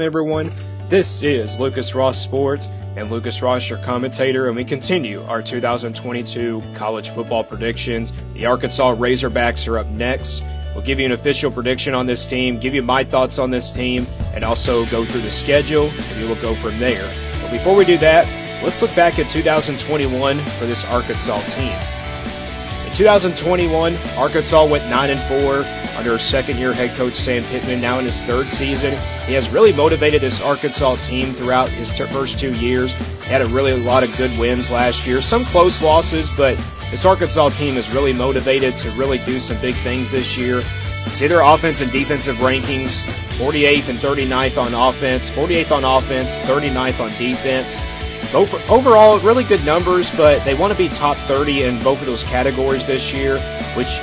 everyone. This is Lucas Ross Sports, and Lucas Ross, your commentator, and we continue our 2022 college football predictions. The Arkansas Razorbacks are up next. We'll give you an official prediction on this team, give you my thoughts on this team, and also go through the schedule, and we will go from there. But before we do that, let's look back at 2021 for this Arkansas team. In 2021, Arkansas went 9-4 under second-year head coach Sam Pittman, now in his third season. He has really motivated this Arkansas team throughout his first 2 years. He had a lot of good wins last year, some close losses, but this Arkansas team is really motivated to really do some big things this year. See their offense and defensive rankings, 48th and 39th on offense, 48th on offense, 39th on defense. Overall, really good numbers, but they want to be top 30 in both of those categories this year, which,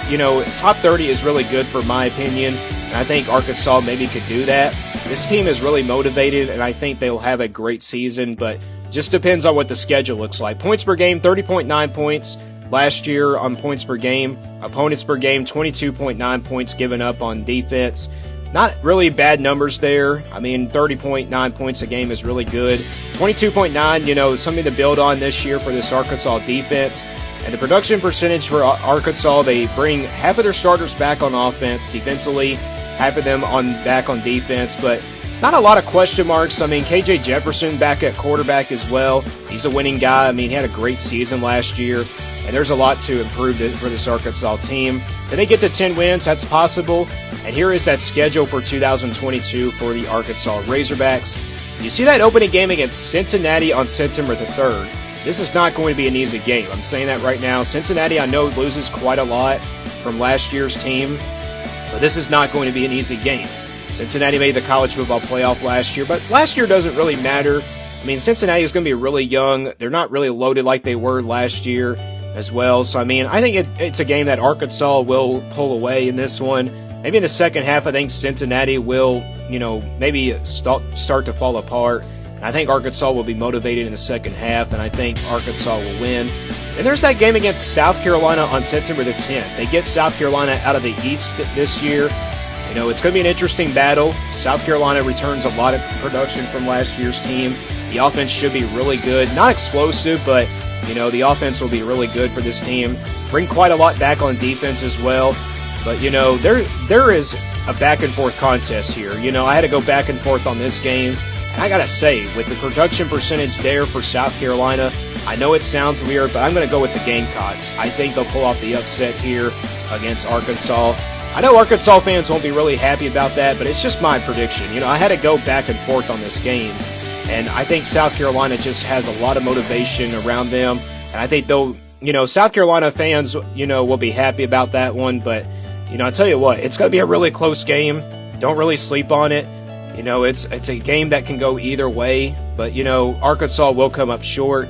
top 30 is really good for my opinion, and I think Arkansas maybe could do that. This team is really motivated, and I think they'll have a great season, but just depends on what the schedule looks like. Points per game, 30.9 points last year on points per game. Opponents per game, 22.9 points given up on defense. Not really bad numbers there. 30.9 points a game is really good. 22.9, something to build on this year for this Arkansas defense. And the production percentage for Arkansas, they bring half of their starters back on offense defensively, half of them back on defense, but not a lot of question marks. KJ Jefferson back at quarterback as well. He's a winning guy. He had a great season last year, and there's a lot to improve for this Arkansas team. Can they get to 10 wins? That's possible. And here is that schedule for 2022 for the Arkansas Razorbacks. You see that opening game against Cincinnati on September the 3rd. This is not going to be an easy game. I'm saying that right now. Cincinnati, I know, loses quite a lot from last year's team, but this is not going to be an easy game. Cincinnati made the college football playoff last year, but last year doesn't really matter. Cincinnati is going to be really young. They're not really loaded like they were last year as well. So, I think it's a game that Arkansas will pull away in this one. Maybe in the second half, I think Cincinnati will, maybe start to fall apart. And I think Arkansas will be motivated in the second half, and I think Arkansas will win. And there's that game against South Carolina on September the 10th. They get South Carolina out of the East this year. It's going to be an interesting battle. South Carolina returns a lot of production from last year's team. The offense should be really good. Not explosive, but, the offense will be really good for this team. Bring quite a lot back on defense as well. But, there is a back-and-forth contest here. I had to go back and forth on this game. And I got to say, with the production percentage there for South Carolina, I know it sounds weird, but I'm going to go with the Gamecocks. I think they'll pull off the upset here against Arkansas. I know Arkansas fans won't be really happy about that, but it's just my prediction. I had to go back and forth on this game. And I think South Carolina just has a lot of motivation around them. And I think they'll, South Carolina fans, will be happy about that one. But, I'll tell you what, it's going to be a really close game. Don't really sleep on it. It's a game that can go either way. But, Arkansas will come up short.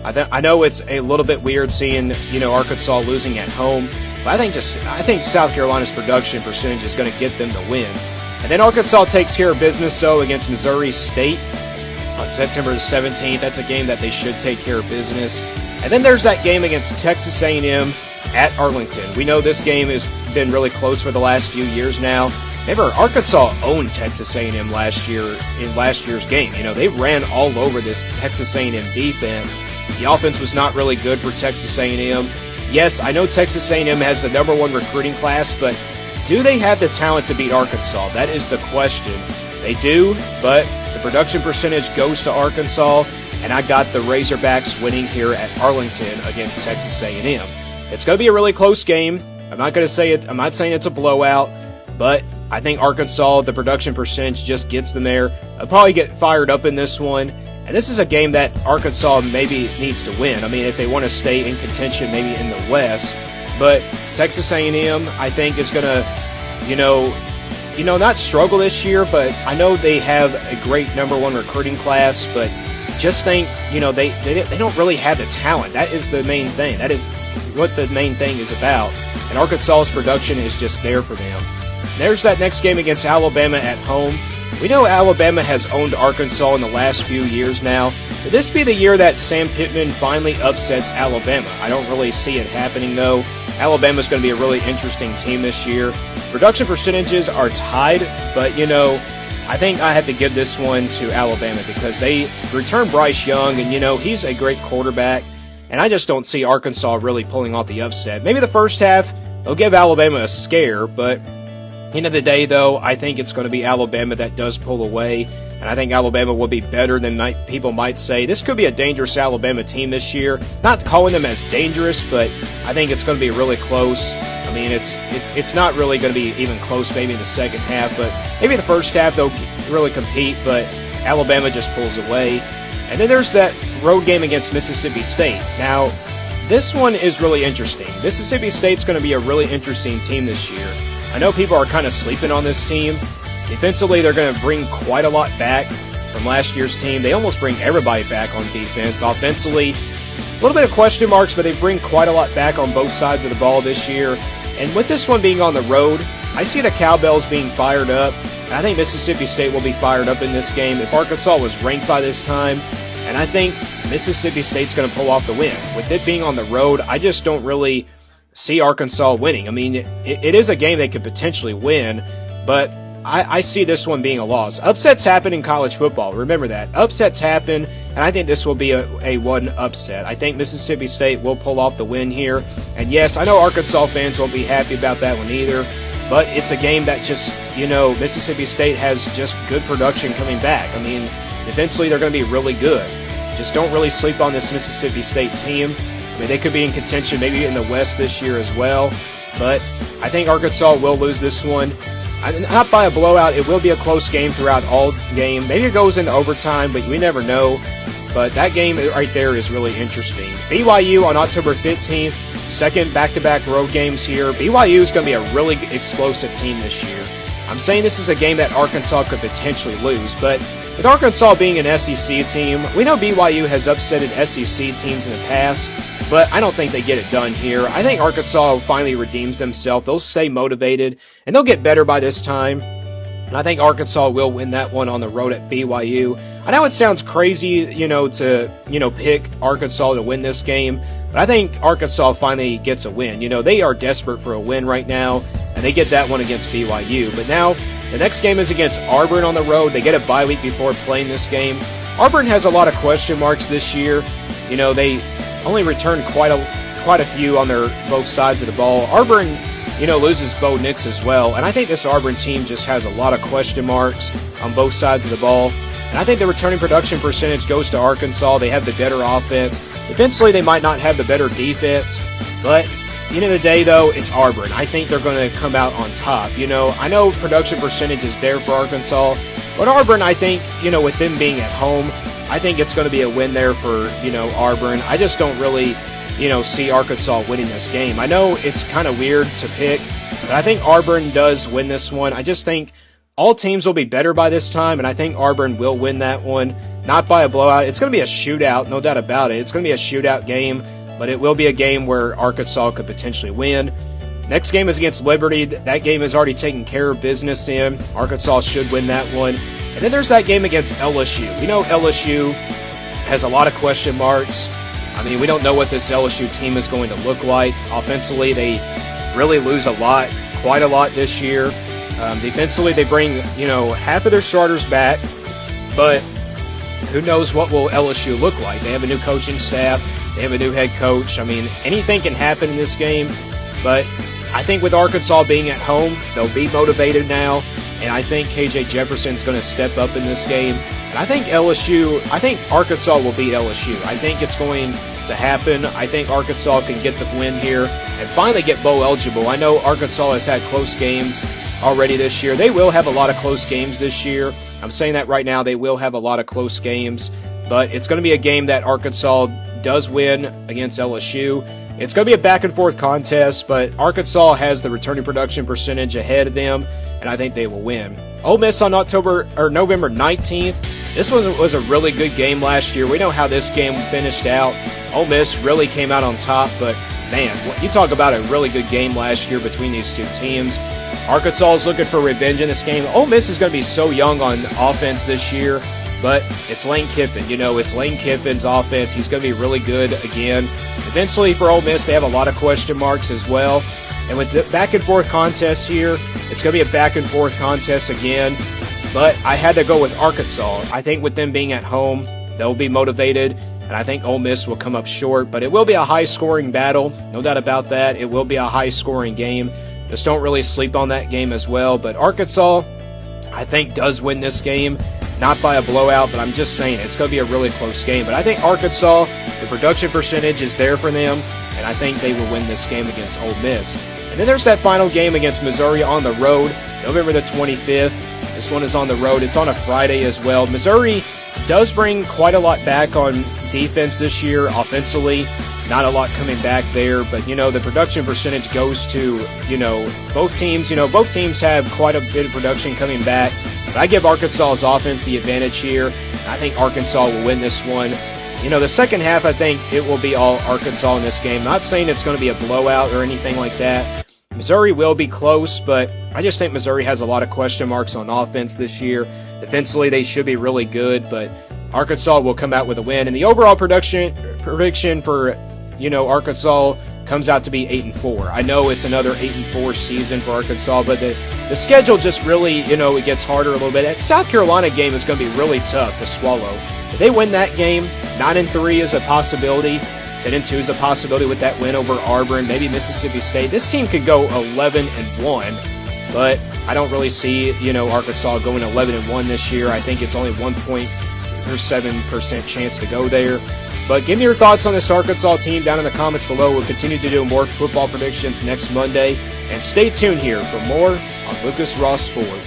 I know it's a little bit weird seeing, Arkansas losing at home. But I think South Carolina's production percentage is going to get them to win. And then Arkansas takes care of business, though, against Missouri State on September the 17th. That's a game that they should take care of business. And then there's that game against Texas A&M at Arlington. We know this game has been really close for the last few years now. Remember, Arkansas owned Texas A&M last year in last year's game. They ran all over this Texas A&M defense. The offense was not really good for Texas A&M. Yes, I know Texas A&M has the #1 recruiting class, but do they have the talent to beat Arkansas? That is the question. They do, but the production percentage goes to Arkansas, and I got the Razorbacks winning here at Arlington against Texas A&M. It's going to be a really close game. I'm not saying it's a blowout, but I think Arkansas, the production percentage just gets them there. I'll probably get fired up in this one. And this is a game that Arkansas maybe needs to win. If they want to stay in contention maybe in the West. But Texas A&M, I think, is going to, not struggle this year, but I know they have a great #1 recruiting class, but just think, they don't really have the talent. That is the main thing. That is what the main thing is about. And Arkansas's production is just there for them. And there's that next game against Alabama at home. We know Alabama has owned Arkansas in the last few years now. Could this be the year that Sam Pittman finally upsets Alabama? I don't really see it happening, though. Alabama's going to be a really interesting team this year. Production percentages are tied, but, I think I have to give this one to Alabama because they returned Bryce Young, and, he's a great quarterback, and I just don't see Arkansas really pulling off the upset. Maybe the first half, they'll give Alabama a scare, but end of the day, though, I think it's going to be Alabama that does pull away, and I think Alabama will be better than people might say. This could be a dangerous Alabama team this year. Not calling them as dangerous, but I think it's going to be really close. I mean, it's not really going to be even close maybe in the second half, but maybe the first half they'll really compete, but Alabama just pulls away. And then there's that road game against Mississippi State. Now, this one is really interesting. Mississippi State's going to be a really interesting team this year. I know people are kind of sleeping on this team. Defensively, they're going to bring quite a lot back from last year's team. They almost bring everybody back on defense. Offensively, a little bit of question marks, but they bring quite a lot back on both sides of the ball this year. And with this one being on the road, I see the Cowbells being fired up. And I think Mississippi State will be fired up in this game. If Arkansas was ranked by this time, and I think Mississippi State's going to pull off the win. With it being on the road, I just don't really see Arkansas winning. I mean, it is a game they could potentially win, but I see this one being a loss. Upsets happen in college football. Remember that. Upsets happen, and I think this will be a one upset. I think Mississippi State will pull off the win here. And yes, I know Arkansas fans won't be happy about that one either, but it's a game that just, Mississippi State has just good production coming back. I mean, defensively, they're going to be really good. Just don't really sleep on this Mississippi State team. I mean, they could be in contention maybe in the West this year as well, but I think Arkansas will lose this one. Not by a blowout. It will be a close game throughout all game. Maybe it goes into overtime, but we never know. But that game right there is really interesting. BYU on October 15th, second back-to-back road games here. BYU is going to be a really explosive team this year. I'm saying this is a game that Arkansas could potentially lose, but with Arkansas being an SEC team, we know BYU has upsetted SEC teams in the past, but I don't think they get it done here. I think Arkansas finally redeems themselves. They'll stay motivated, and they'll get better by this time. And I think Arkansas will win that one on the road at BYU. I know it sounds crazy, to pick Arkansas to win this game, but I think Arkansas finally gets a win. They are desperate for a win right now, and they get that one against BYU. But now the next game is against Auburn on the road. They get a bye week before playing this game. Auburn has a lot of question marks this year. They only returned quite a few on their both sides of the ball. Auburn, loses Bo Nix as well, and I think this Auburn team just has a lot of question marks on both sides of the ball. And I think the returning production percentage goes to Arkansas. They have the better offense. Defensively, they might not have the better defense, but at the end of the day, though, it's Auburn. I think they're going to come out on top. I know production percentage is there for Arkansas, but Auburn, I think, with them being at home, I think it's going to be a win there for, Auburn. I just don't really, see Arkansas winning this game. I know it's kind of weird to pick, but I think Auburn does win this one. I just think all teams will be better by this time, and I think Auburn will win that one. Not by a blowout. It's going to be a shootout, no doubt about it. It's going to be a shootout game, but it will be a game where Arkansas could potentially win. Next game is against Liberty. That game is already taken care of business in. Arkansas should win that one. And then there's that game against LSU. We know LSU has a lot of question marks. I mean, we don't know what this LSU team is going to look like. Offensively, they really lose quite a lot this year. Defensively, they bring, half of their starters back, but who knows what will LSU look like. They have a new coaching staff. They have a new head coach. I mean, anything can happen in this game, but I think with Arkansas being at home, they'll be motivated now, and I think KJ Jefferson's going to step up in this game. And I think Arkansas will beat LSU. I think it's going to happen. I think Arkansas can get the win here and finally get bowl eligible. I know Arkansas has had close games already this year. They will have a lot of close games this year. I'm saying that right now. They will have a lot of close games, but it's going to be a game that Arkansas does win against LSU. It's going to be a back-and-forth contest, but Arkansas has the returning production percentage ahead of them, and I think they will win. Ole Miss on November 19th. This was a really good game last year. We know how this game finished out. Ole Miss really came out on top, but man, you talk about a really good game last year between these two teams. Arkansas is looking for revenge in this game. Ole Miss is going to be so young on offense this year, but it's Lane Kiffin. It's Lane Kiffin's offense. He's going to be really good again. Eventually, for Ole Miss, they have a lot of question marks as well. And with the back-and-forth contest here, it's going to be a back-and-forth contest again. but I had to go with Arkansas. I think with them being at home, they'll be motivated, and I think Ole Miss will come up short, but it will be a high-scoring battle, no doubt about that. It will be a high-scoring game. Just don't really sleep on that game as well, but Arkansas, I think, does win this game. Not by a blowout, but I'm just saying it's going to be a really close game. But I think Arkansas, the production percentage is there for them, and I think they will win this game against Ole Miss. And then there's that final game against Missouri on the road, November the 25th. This one is on the road. It's on a Friday as well. Missouri does bring quite a lot back on defense this year, offensively. Not a lot coming back there, but, the production percentage goes to, both teams. Both teams have quite a bit of production coming back. But I give Arkansas's offense the advantage here. I think Arkansas will win this one. The second half, I think it will be all Arkansas in this game. Not saying it's going to be a blowout or anything like that. Missouri will be close, but I just think Missouri has a lot of question marks on offense this year. Defensively, they should be really good, but Arkansas will come out with a win. And the overall prediction for Arkansas comes out to be 8-4. I know it's another 8-4 season for Arkansas, but the schedule just really, it gets harder a little bit. That South Carolina game is going to be really tough to swallow. If they win that game, 9-3 is a possibility. 10-2 is a possibility with that win over Auburn, maybe Mississippi State. This team could go 11-1, but I don't really see, Arkansas going 11-1 this year. I think it's only 1.7% chance to go there. But give me your thoughts on this Arkansas team down in the comments below. We'll continue to do more football predictions next Monday. And stay tuned here for more on Lucas Ross Sports.